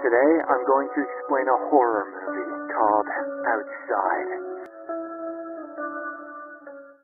Today, I'm going to explain a horror movie called Outside.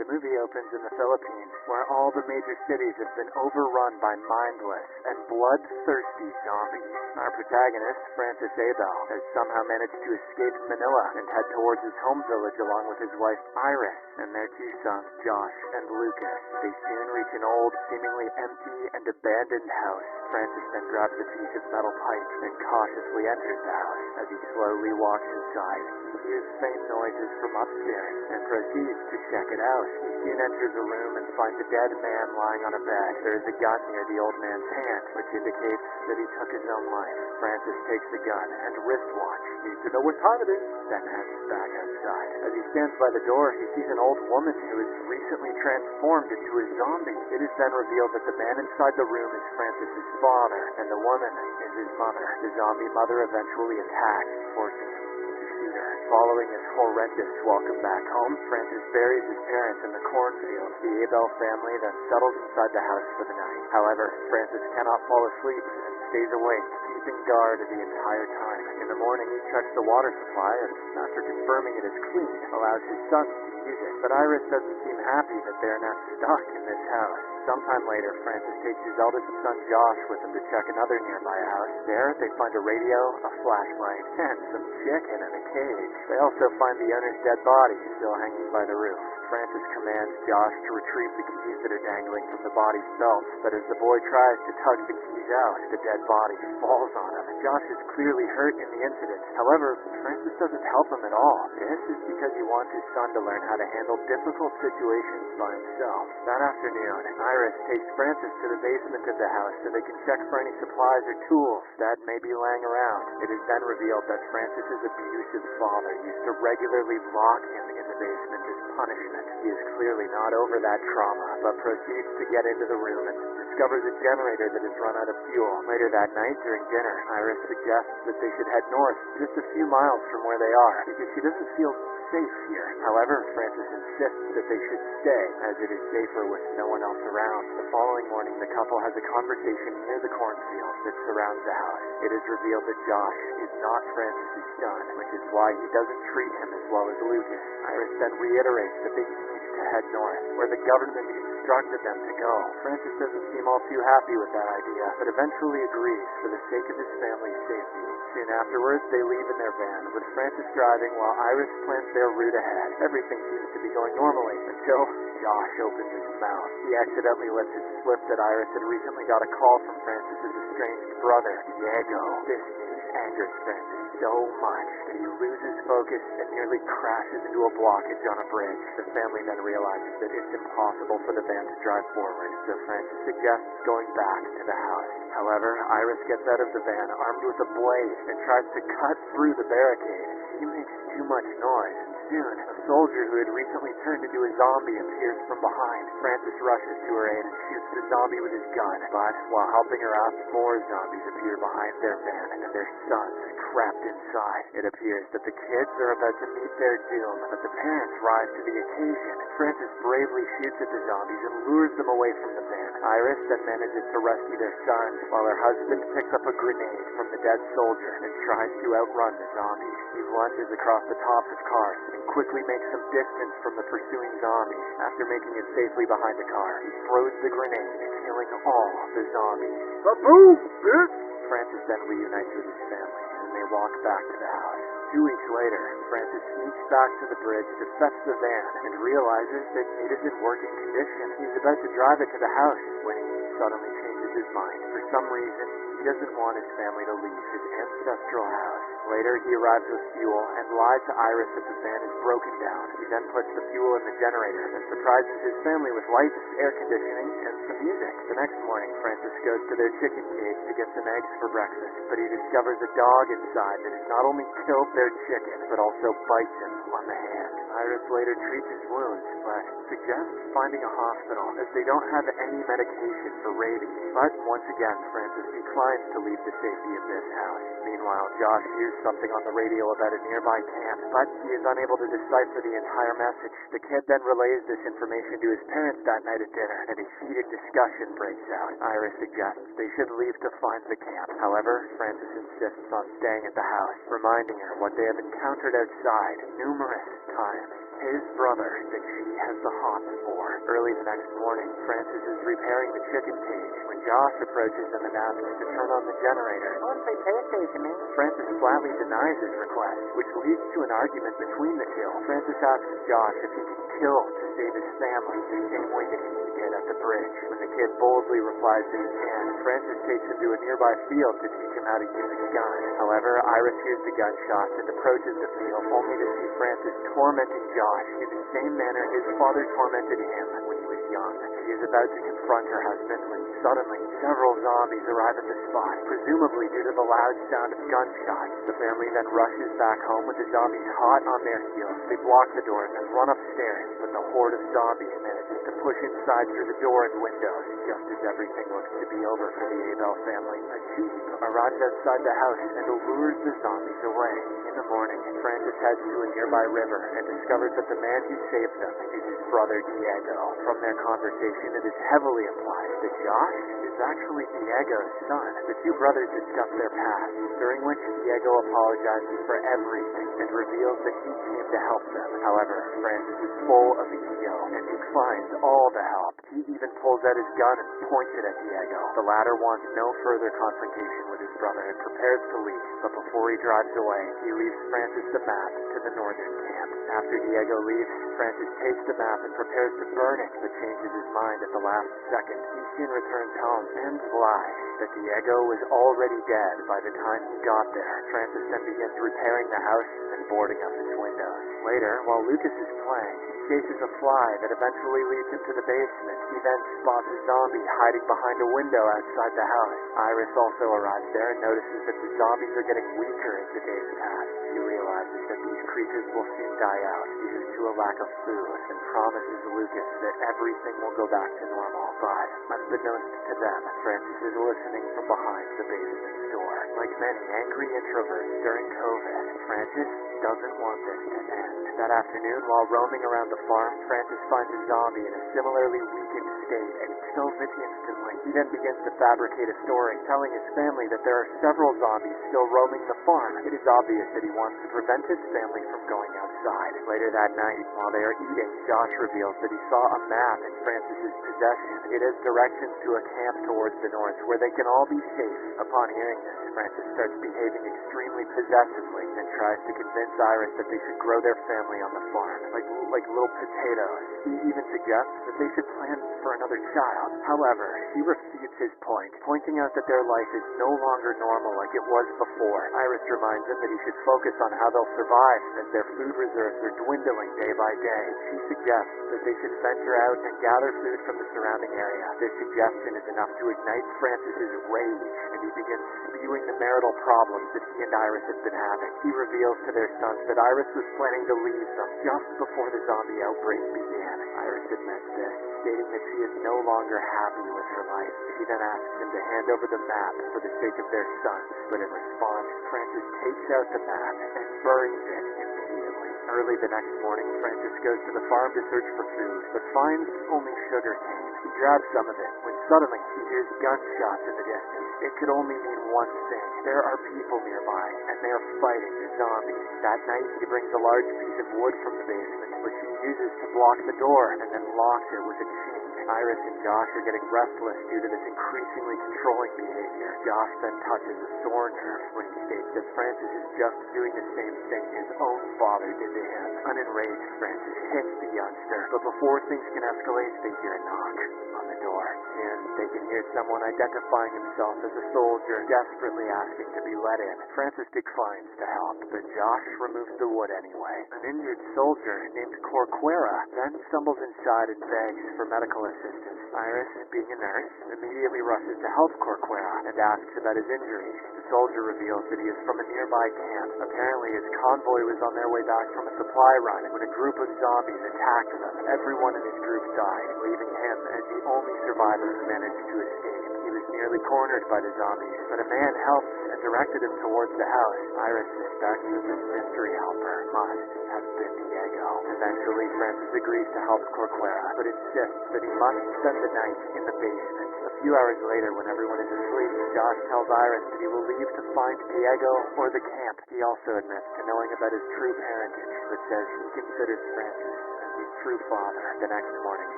The movie opens in the Philippines, where all the major cities have been overrun by mindless and bloodthirsty zombies. Our protagonist, Francis Abel, has somehow managed to escape Manila and head towards his home village along with his wife Iris and their two sons, Josh and Lucas. They soon reach an old, seemingly empty and abandoned house. Francis then grabs a piece of metal pipe and cautiously enters the house. As he slowly walks inside, he hears faint noises from upstairs and proceeds to check it out. He soon enters a room and finds a dead man lying on a bed. There is a gun near the old man's hand, which indicates that he took his own life. Francis takes the gun and wristwatch. Needs to know what time it is. Then heads back outside. As he stands by the door, he sees an old woman who is recently transformed into a zombie. It is then revealed that the man inside the room is Francis's father, and the woman is his mother. The zombie mother eventually attacks, forcing him to shoot her. Following his horrendous welcome back home, Francis buries his parents in the cornfield. The Abel family then settles inside the house for the night. However, Francis cannot fall asleep and stays awake, keeping guard the entire time. In the morning, he checks the water supply and, after confirming it is clean, allows his sons to use it. But Iris doesn't seem happy that they are now stuck in this house. Sometime later, Francis takes his eldest son Josh with him to check another nearby house. There, they find a radio, a flashlight, and some chicken in a cage. They also find the owner's dead body still hanging by the roof. Francis commands Josh to retrieve the keys that are dangling from the body's belt, but as the boy tries to tug the keys out, the dead body falls on him. Josh is clearly hurt in the incident. However, Francis doesn't help him at all. This is because he wants his son to learn how to handle difficult situations by himself. That afternoon, Iris takes Francis to the basement of the house so they can check for any supplies or tools that may be laying around. It is then revealed that Francis's abusive father used to regularly lock him in the basement as punishment. He is clearly not over that trauma, but proceeds to get into the room and discovers a generator that has run out of fuel. Later that night, during dinner, Iris suggests that they should head north, just a few miles from where they are, because she doesn't feel safe here. However, Francis insists that they should stay, as it is safer with no one else around. The following morning, the couple has a conversation near the cornfield that surrounds the house. It is revealed that Josh is not Francis's son, which is why he doesn't treat him as well as Lucas. Iris then reiterates that they need to head north, where the government instructed them to go. Francis doesn't seem all too happy with that idea, but eventually agrees for the sake of his family's safety. Soon afterwards, they leave in their van, with Francis driving while Iris plans their route ahead. Everything seems to be going normally, until Josh opens his mouth. He accidentally lets it slip that Iris had recently got a call from Francis's estranged brother, Diego. This news angers Francis so much that he loses focus and nearly crashes into a blockage on a bridge. The family then realizes that it's impossible for the van to drive forward, so Francis suggests going back to the house. However, Iris gets out of the van armed with a blade and tries to cut through the barricade. He makes too much noise, and soon, a soldier who had recently turned into a zombie appears from behind. Francis rushes to her aid and shoots the zombie with his gun, but while helping her up, more zombies appear behind their van, and their sons trapped inside. It appears that the kids are about to meet their doom, but the parents rise to the occasion. Francis bravely shoots at the zombies and lures them away from the van. Iris then manages to rescue their sons, while her husband picks up a grenade from the dead soldier and tries to outrun the zombies. He lunges across the tops of cars and quickly makes some distance from the pursuing zombies. After making it safely behind the car, he throws the grenade, killing all the zombies. Kaboom, bitch! Francis then reunites with his family, and they walk back to the house. 2 weeks later, Francis sneaks back to the bridge to fetch the van and realizes that it is in working condition. He's about to drive it to the house when he suddenly changes his mind. For some reason, he doesn't want his family to leave his ancestral house. Later, he arrives with fuel and lies to Iris that the van is broken down. He then puts the fuel in the generator and surprises his family with lights, air conditioning, and some music. The next morning, Francis goes to their chicken cage to get some eggs for breakfast, but he discovers a dog inside that has not only killed their chicken, but also bites him on the hand. Iris later treats his wounds, but suggests finding a hospital, as they don't have any medication for rabies. But once again, Francis declines to leave the safety of this house. Meanwhile, Meanwhile, Josh hears something on the radio about a nearby camp, but he is unable to decipher the entire message. The kid then relays this information to his parents that night at dinner, and a heated discussion breaks out. Iris suggests they should leave to find the camp. However, Francis insists on staying at the house, reminding her what they have encountered outside numerous times. His brother that she has the hots for. Early the next morning, Francis is repairing the chicken cage when Josh approaches him and asks to turn on the generator. Won't they pay attention? Francis flatly denies his request, which leads to an argument between the two. Francis asks Josh if he can kill to save his family, the same way that he did at the bridge. When the kid boldly replies that he can, Francis takes him to a nearby field to teach him how to use a gun. However, Iris hears the gunshots and approaches the field, only to see Francis tormenting Josh in the same manner his father tormented him when he was young. She is about to confront her husband when suddenly several zombies arrive at the spot, presumably due to the loud sound of gunshots. The family then rushes back home with the zombies hot on their heels. They block the doors and run upstairs, but the horde of zombies manages to push inside through the door and windows, just as everything looks to be over for the Abel family. A jeep arrives outside the house and lures the zombies away. In the morning, Francis heads to a nearby river and discovers that the man who saved them is his brother Diego. From their conversation, it is heavily implied that Josh is actually Diego's son. The two brothers discuss their past, during which Diego apologizes for everything and reveals that he came to help them. However, Francis is full of ego and declines all the help. He even pulls out his gun and points it at Diego. The latter wants no further confrontation with his brother and prepares to leave, but before he drives away, he leaves Francis the map to the northern camp. After Diego leaves, Francis takes the map and prepares to burn it, but changes his mind at the last second. He soon returns home and lies that Diego was already dead by the time he got there. Francis then begins repairing the house and boarding up its windows. Later, while Lucas is playing, he chases a fly that eventually leads him to the basement. He then spots a zombie hiding behind a window outside the house. Iris also arrives there and notices that the zombies are getting weaker as the days pass. She realizes that these creatures will soon die out due to a lack of food and promises Lucas that everything will go back to normal. But, unbeknownst to them, Francis is listening from behind the basement door. Like many angry introverts during COVID, Francis doesn't want this to end. That afternoon, while roaming around the farm, Francis finds a zombie in a similarly weakened state and kills it instantly. He then begins to fabricate a story, telling his family that there are several zombies still roaming the farm. It is obvious that he wants to prevent his family from going outside. Later that night, while they are eating, Josh reveals that he saw a map in Francis's possession. It has directions to a camp towards the north where they can all be safe. Upon hearing this, Francis starts behaving extremely possessively and tries to convince Iris that they should grow their family on the farm, like little potatoes. He even suggests that they should plan for another child. However, she refutes his point, pointing out that their life is no longer normal like it was before. Iris reminds him that he should focus on how they'll survive as their food reserves are dwindling day by day. She suggests that they should venture out and gather food from the surrounding area. This suggestion is enough to ignite Francis's rage, and he begins spewing the marital problems that he and Iris have been having. He reveals to their sons that Iris was planning to leave them just before the zombie outbreak began. Iris admits this, stating that she is no longer happy with her life. She then asks him to hand over the map for the sake of their sons, but in response, Francis takes out the map and burns it immediately. Early the next morning, Francis goes to the farm to search for food, but finds only sugar cane. He grabs some of it when suddenly he hears gunshots in the distance. It could only mean one thing. There are people nearby, and they are fighting the zombies. That night, he brings a large piece of wood from the basement, which he uses to block the door, and then locks it with a chain. Iris and Josh are getting restless due to this increasingly controlling behavior. Josh then touches a sore nerve when he states that Francis is just doing the same thing his own father did to him. Unenraged, Francis hits the youngster, but before things can escalate, they hear a knock on the door. Soon, they can hear someone identifying himself as a soldier, desperately asking to be let in. Francis declines to help, but Josh removes the wood anyway. An injured soldier named Corquera then stumbles inside and begs for medical assistance. Iris, being a nurse, immediately rushes to help Corquera and asks about his injuries. The soldier reveals that he is from a nearby camp. Apparently, his convoy was on their way back from a supply run when a group of zombies attacked them. Everyone in his group died, leaving him as the only survivor who managed to escape. He He was nearly cornered by the zombies, but a man helped and directed him towards the house. Iris suspects that this mystery helper must have been Diego. Eventually, Francis agrees to help Corcuera, but insists that he must spend the night in the basement. A few hours later, when everyone is asleep, Josh tells Iris that he will leave to find Diego or the camp. He also admits to knowing about his true parentage, but says he considers Francis as his true father. The next morning,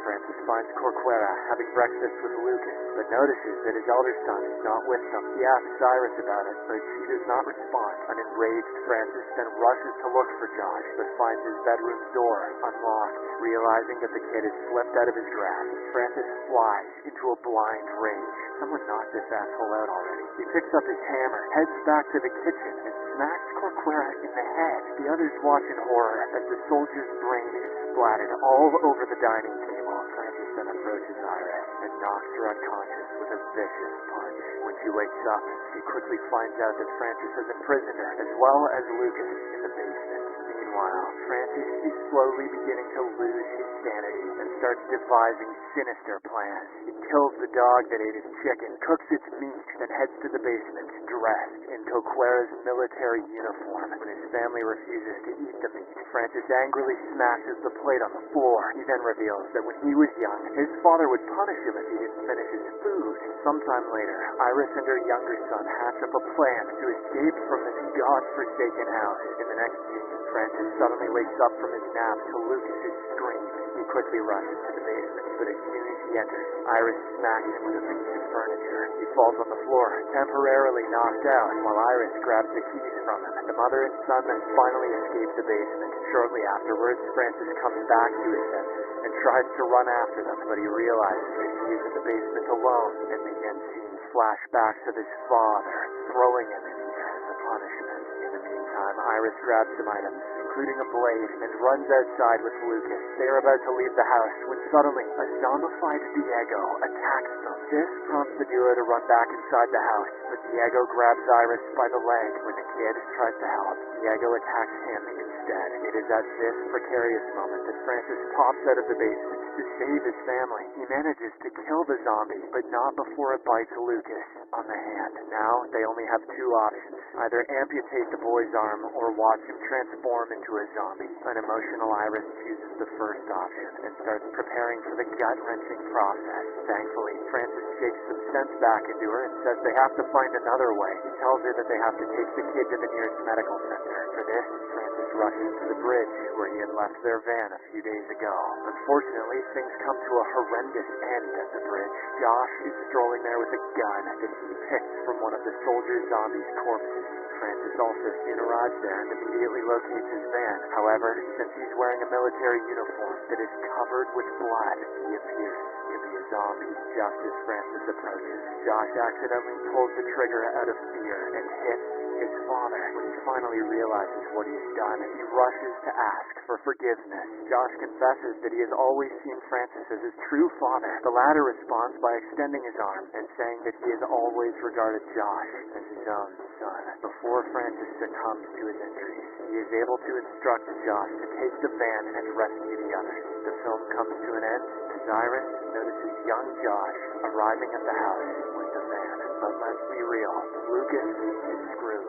Francis finds Corcuera having breakfast with Lucas, but notices that his elder son is not with them. He asks Iris about it, but she does not respond. An enraged Francis then rushes to look for Josh, but finds his bedroom door unlocked. Realizing that the kid has slipped out of his grasp, Francis flies into a blind rage. Someone knocked this asshole out already. He picks up his hammer, heads back to the kitchen, and smacks Corcuera in the head. The others watch in horror as the soldier's brain is splattered all over the dining table. Francis then approaches Iris and knocks her unconscious with a vicious punch. When she wakes up, she quickly finds out that Francis has imprisoned her, as well as Lucas, in the basement. Meanwhile, Francis is slowly beginning to lose his sanity and starts devising sinister plans. He kills the dog that ate his chicken, cooks its meat, then heads to the basement, dressed in Corcuera's military uniform. When his family refuses to eat the meat, Francis angrily smashes the plate on the floor. He then reveals that when he was young, his father would punish him if he didn't finish his food. Sometime later, Iris and her younger son hatch up a plan to escape from this god-forsaken house. In the next scene, Francis suddenly wakes up from his nap to Lucas's screams. He quickly rushes to the basement, but as soon as he enters, Iris smacks him with a piece of furniture. He falls on the floor, temporarily knocked out, while Iris grabs the keys from him. The mother and son then finally escape the basement. Shortly afterwards, Francis comes back to his senses and tries to run after them, but he realizes that he is in the basement alone, and begins seeing flashbacks of his father throwing him in here as a punishment. In the meantime, Iris grabs some items, including a blade, and runs outside with Lucas. They are about to leave the house when suddenly a zombified Diego attacks them. This prompts the duo to run back inside the house, but Diego grabs Iris by the leg. When the kid tries to help, Diego attacks him instead. It is at this precarious moment that Francis pops out of the basement to save his family. He manages to kill the zombie, but not before it bites Lucas on the hand. Now, they only have two options. Either amputate the boy's arm or watch him transform into a zombie. An emotional Iris chooses the first option and starts preparing for the gut-wrenching process. Thankfully, Francis shakes some sense back into her and says they have to find another way. He tells her that they have to take the kid to the nearest medical center. For this, Francis rushes to the bridge where he had left their van a few days ago. Unfortunately, things come to a horrendous end at the bridge. Josh is strolling there with a gun that he picked from one of the soldier zombies' corpses. Francis also soon arrives there and immediately locates his van. However, since he's wearing a military uniform that is covered with blood, he appears to be a zombie. Just as Francis approaches, Josh accidentally pulls the trigger out of fear and hits his father. When he finally realizes what he has done, he rushes to ask for forgiveness. Josh confesses that he has always seen Francis as his true father. The latter responds by extending his arm and saying that he has always regarded Josh as his own son. Before Francis succumbs to his injuries, he is able to instruct Josh to take the van and rescue the others. The film comes to an end as Iris notices young Josh arriving at the house with the van. But let's be real, Lucas is screwed.